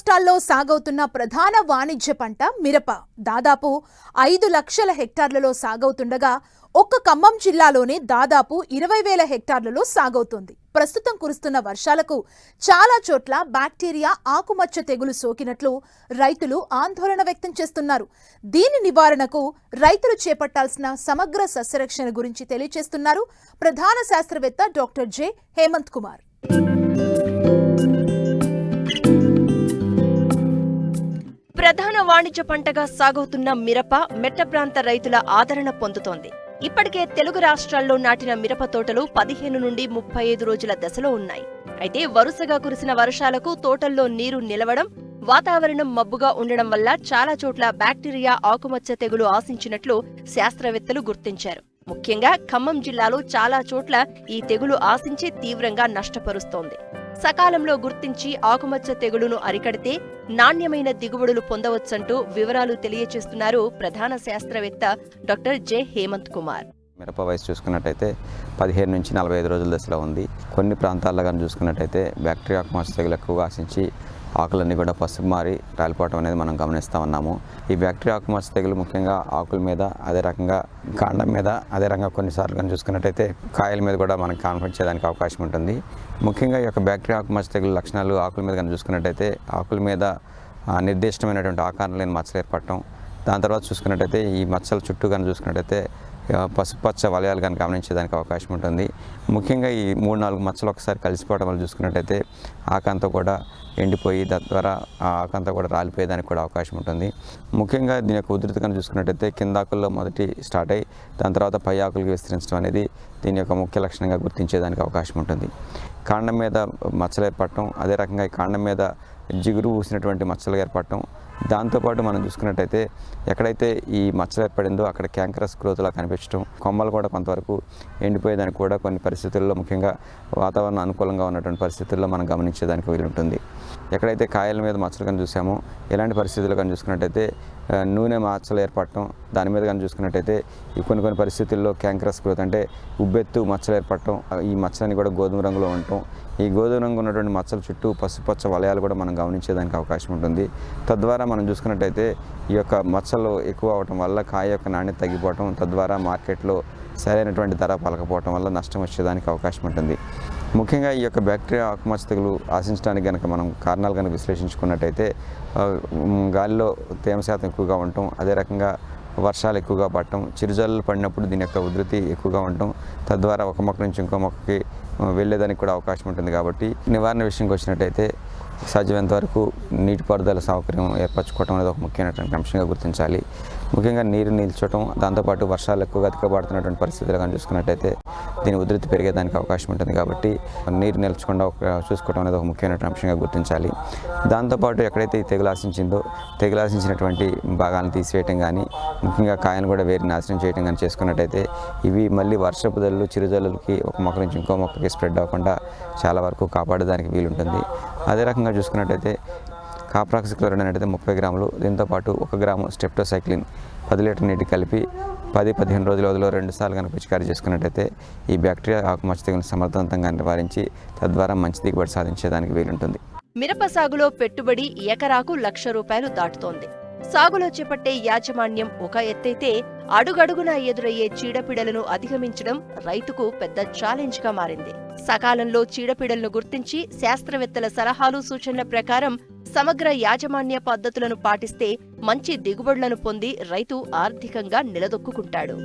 రాష్ట్రాల్లో సాగవుతున్న ప్రధాన వాణిజ్య పంట మిరప దాదాపు 5 లక్షల హెక్టార్లలో సాగవుతుండగా ఒక్క ఖమ్మం జిల్లాలోనే దాదాపు 20,000 హెక్టార్లలో సాగవుతోంది. ప్రస్తుతం కురుస్తున్న వర్షాలకు చాలా చోట్ల బ్యాక్టీరియా ఆకుమచ్చ తెగులు సోకినట్లు రైతులు ఆందోళన వ్యక్తం చేస్తున్నారు. దీని నివారణకు రైతులు చేపట్టాల్సిన సమగ్ర సస్యరక్షణ గురించి తెలియజేస్తున్నారు ప్రధాన శాస్త్రవేత్త డాక్టర్ జె హేమంత్ కుమార్. ప్రధాన వాణిజ్య పంటగా సాగుతున్న మిరప మెట్ట ప్రాంత రైతుల ఆదరణ పొందుతోంది. ఇప్పటికే తెలుగు రాష్ట్రాల్లో నాటిన మిరప తోటలు 15 నుండి 35 రోజుల దశలో ఉన్నాయి. అయితే వరుసగా కురిసిన వర్షాలకు తోటల్లో నీరు నిలవడం, వాతావరణం మబ్బుగా ఉండడం వల్ల చాలా చోట్ల బ్యాక్టీరియా ఆకుమచ్చ తెగులు ఆశించినట్లు శాస్త్రవేత్తలు గుర్తించారు. ముఖ్యంగా ఖమ్మం జిల్లాలో చాలా చోట్ల ఈ తెగులు ఆశించి తీవ్రంగా నష్టపరుస్తోంది. సకాలంలో గుర్తించి ఆకుమచ్చ తెగులును అరికడితే నాణ్యమైన దిగుబడులు పొందవచ్చంటూ వివరాలు తెలియజేస్తున్నారు ప్రధాన శాస్త్రవేత్త డాక్టర్ జె హేమంత్ కుమార్. మిరప వయసు చూసుకున్నట్టయితే 15 నుంచి 45 రోజుల దశలో ఉంది. కొన్ని ప్రాంతాల్లో కానీ చూసుకున్నట్టయితే బ్యాక్టీరియా ఆకుమచ్చ తెగులు ఎక్కువగా ఆశించి ఆకులన్నీ కూడా పసుపు మారి రాలిపోవటం అనేది మనం గమనిస్తూ ఉన్నాము. ఈ బ్యాక్టీరియా ఆకుమచ్చ తెగులు ముఖ్యంగా ఆకుల మీద, అదే రకంగా కాండం మీద, అదే రకంగా కొన్నిసార్లు కానీ చూసుకున్నట్టయితే కాయల మీద కూడా మనకు కనిపించేదానికి అవకాశం ఉంటుంది. ముఖ్యంగా ఈ యొక్క బ్యాక్టీరియా ఆకుమచ్చ తెగులు లక్షణాలు ఆకుల మీద కానీ చూసుకున్నట్టయితే ఆకుల మీద నిర్దిష్టమైనటువంటి ఆకారం లేని మచ్చలు ఏర్పడటం, దాని తర్వాత చూసుకున్నట్టయితే ఈ మచ్చల చుట్టూ కానీ చూసుకున్నట్టయితే పసుపచ్చ వలయాలు కానీ గమనించేదానికి అవకాశం ఉంటుంది. ముఖ్యంగా ఈ 3-4 మచ్చలు ఒకసారి కలిసిపోవడం వల్ల చూసుకున్నట్టయితే ఆకంతా కూడా ఎండిపోయి దాని ద్వారా ఆకంతా కూడా రాలిపోయేదానికి కూడా అవకాశం ఉంటుంది. ముఖ్యంగా దీని యొక్క ఉధృతి కానీ చూసుకున్నట్టయితే కింద ఆకుల్లో మొదటి స్టార్ట్ అయ్యి దాని తర్వాత పై ఆకులకి విస్తరించడం అనేది దీని యొక్క ముఖ్య లక్షణంగా గుర్తించేదానికి అవకాశం ఉంటుంది. కాండం మీద మచ్చలు ఏర్పడటం, అదే రకంగా ఈ కాండం మీద జిగురు ఊసినటువంటి మచ్చలు ఏర్పడటం, దాంతోపాటు మనం చూసుకున్నట్టయితే ఎక్కడైతే ఈ మచ్చలు ఏర్పడిందో అక్కడ క్యాంకరస్ గ్రోత్లా కనిపించడం, కొమ్మలు కూడా కొంతవరకు ఎండిపోయేదానికి కూడా కొన్ని పరిస్థితుల్లో, ముఖ్యంగా వాతావరణం అనుకూలంగా ఉన్నటువంటి పరిస్థితుల్లో మనం గమనించేదానికి వీలుంటుంది. ఎక్కడైతే కాయల మీద మచ్చలు కానీ చూసామో ఇలాంటి పరిస్థితుల్లో కానీ చూసుకున్నట్టయితే నూనె మచ్చలు ఏర్పడటం, దాని మీద కానీ చూసుకున్నట్టయితే ఈ కొన్ని పరిస్థితుల్లో క్యాంకరస్ గ్రోత్ అంటే ఉబ్బెత్తు మచ్చలు ఏర్పడటం, ఈ మచ్చలని కూడా గోధుమ రంగులో ఉండటం, ఈ గోధుమ రంగు ఉన్నటువంటి మచ్చల చుట్టూ పసుపచ్చ వలయాలు కూడా మనం గమనించేదానికి అవకాశం ఉంటుంది. తద్వారా మనం చూసుకున్నట్టయితే ఈ యొక్క మచ్చలు ఎక్కువ అవటం వల్ల కాయ యొక్క నాణ్యత తగ్గిపోవటం, తద్వారా మార్కెట్లో సరైనటువంటి ధర పలకపోవటం వల్ల నష్టం వచ్చేదానికి అవకాశం ఉంటుంది. ముఖ్యంగా ఈ యొక్క బ్యాక్టీరియా ఆకుమచ్చ తెగులు ఆశించడానికి కనుక మనం కారణాలు కనుక విశ్లేషించుకున్నట్టయితే గాలిలో తేమ శాతం ఎక్కువగా ఉండటం, అదే రకంగా వర్షాలు ఎక్కువగా పడటం, చిరుజల్లు పడినప్పుడు దీని యొక్క ఉధృతి ఎక్కువగా ఉండటం, తద్వారా ఒక మొక్క నుంచి ఇంకో మొక్కకి వెళ్ళేదానికి కూడా అవకాశం ఉంటుంది. కాబట్టి నివారణ విషయంకి వచ్చినట్టయితే సాధ్యమైనంత వరకు నీటిపారుదల సౌకర్యం ఏర్పరచుకోవడం అనేది ఒక ముఖ్యమైనటువంటి అంశంగా గుర్తించాలి. ముఖ్యంగా నీరు నిల్చోవటం, దాంతోపాటు వర్షాలు ఎక్కువగా అధికపడుతున్నటువంటి పరిస్థితులు కానీ చూసుకున్నట్టయితే దీని ఉధృతి పెరిగేదానికి అవకాశం ఉంటుంది. కాబట్టి నీరు నిల్చకుండా చూసుకోవడం అనేది ఒక ముఖ్యమైనటువంటి అంశంగా గుర్తించాలి. దాంతోపాటు ఎక్కడైతే ఈ తెగులు ఆశించిందో తెగులు ఆశించినటువంటి భాగాలను తీసివేయటం కానీ, ముఖ్యంగా కాయను కూడా వేరు నాశనం చేయడం కానీ చేసుకున్నట్టయితే ఇవి మళ్ళీ వర్షపు జల్లు, చిరుజల్లులకి ఒక మొక్క నుంచి ఇంకో మొక్కకి స్ప్రెడ్ అవ్వకుండా చాలా వరకు కాపాడడానికి వీలుంటుంది. అదే రకంగా చూసుకున్నట్టయితే కాప్రాక్సిక్లోరైడ్ అనేది 30 గ్రాములు, దీంతోపాటు 1 గ్రాము స్టెప్టోసైక్లిన్ 10 లీటర్ నీటి కలిపి 10-15 రోజుల వ్యవధిలో 2 సార్లు కనుక పిచికారీ చేసుకున్నట్టయితే ఈ బ్యాక్టీరియా ఆకుమచ్చ తెగులను సమర్థవంతంగా నివారించి తద్వారా మంచి దిగుబడి సాధించేదానికి వీలుంటుంది. మిరప సాగులో పెట్టుబడి ఎకరాకు ₹1,00,000 దాటుతోంది. సాగులో చేపట్టే యాజమాన్యం ఒక ఎత్తైతే అడుగడుగునా ఎదురయ్యే చీడపీడలను అధిగమించడం రైతుకు పెద్ద ఛాలెంజ్గా మారింది. సకాలంలో చీడపీడలను గుర్తించి శాస్త్రవేత్తల సలహాలు, సూచనల ప్రకారం సమగ్ర యాజమాన్య పద్ధతులను పాటిస్తే మంచి దిగుబడులను పొంది రైతు ఆర్థికంగా నిలదొక్కుంటాడు.